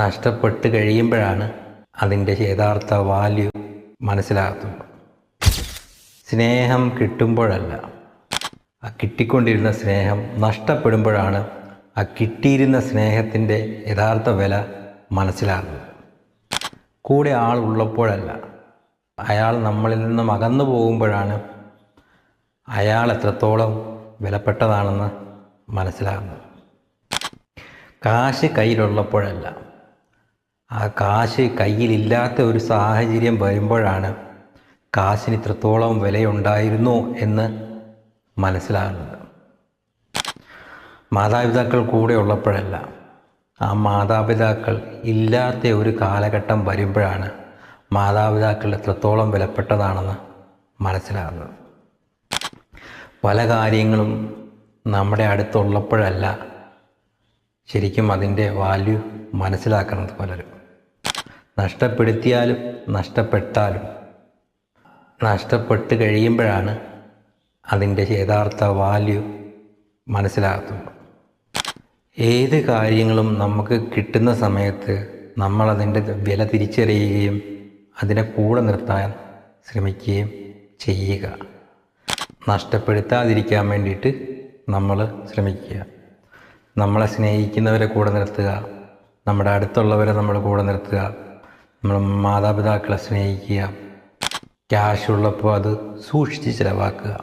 നഷ്ടപ്പെട്ട് കഴിയുമ്പോഴാണ് അതിൻ്റെ യഥാർത്ഥ വാല്യൂ മനസ്സിലാകുന്നത്. സ്നേഹം കിട്ടുമ്പോഴല്ല, ആ കിട്ടിക്കൊണ്ടിരുന്ന സ്നേഹം നഷ്ടപ്പെടുമ്പോഴാണ് ആ കിട്ടിയിരുന്ന സ്നേഹത്തിൻ്റെ യഥാർത്ഥ വില മനസ്സിലാകുന്നത്. കൂടെ ആളുള്ളപ്പോഴല്ല, അയാൾ നമ്മളിൽ നിന്നും അകന്നു പോകുമ്പോഴാണ് അയാൾ എത്രത്തോളം വിലപ്പെട്ടതാണെന്ന് മനസ്സിലാകുന്നത്. കാശ് കയ്യിലുള്ളപ്പോഴല്ല, ആ കാശ് കയ്യിലില്ലാത്ത ഒരു സാഹചര്യം വരുമ്പോഴാണ് കാശിന് ഇത്രത്തോളം വിലയുണ്ടായിരുന്നു എന്ന് മനസ്സിലാകുന്നത്. മാതാപിതാക്കൾ കൂടെ ഉള്ളപ്പോഴല്ല, ആ മാതാപിതാക്കൾ ഇല്ലാത്ത ഒരു കാലഘട്ടം വരുമ്പോഴാണ് മാതാപിതാക്കൾ എത്രത്തോളം വിലപ്പെട്ടതാണെന്ന് മനസ്സിലാകുന്നത്. പല കാര്യങ്ങളും നമ്മുടെ അടുത്തുള്ളപ്പോഴല്ല ശരിക്കും അതിൻ്റെ വാല്യൂ മനസ്സിലാക്കുന്നത് പലരും. നഷ്ടപ്പെടുത്തിയാലും നഷ്ടപ്പെട്ടാലും നഷ്ടപ്പെട്ട് കഴിയുമ്പോഴാണ് അതിൻ്റെ യഥാർത്ഥ വാല്യൂ മനസ്സിലാകുന്നത്. ഏത് കാര്യങ്ങളും നമുക്ക് കിട്ടുന്ന സമയത്ത് നമ്മളതിൻ്റെ വില തിരിച്ചറിയുകയും അതിനെ കൂടെ നിർത്താൻ ശ്രമിക്കുകയും ചെയ്യുക. നഷ്ടപ്പെടുത്താതിരിക്കാൻ വേണ്ടിയിട്ട് നമ്മൾ ശ്രമിക്കുക. നമ്മളെ സ്നേഹിക്കുന്നവരെ കൂടെ നിർത്തുക, നമ്മുടെ അടുത്തുള്ളവരെ നമ്മൾ കൂടെ നിർത്തുക, നമ്മൾ മാതാപിതാക്കളെ സ്നേഹിക്കുക. ക്യാഷ് ഉള്ളപ്പോൾ അത് സൂക്ഷിച്ച് ചിലവാക്കുക.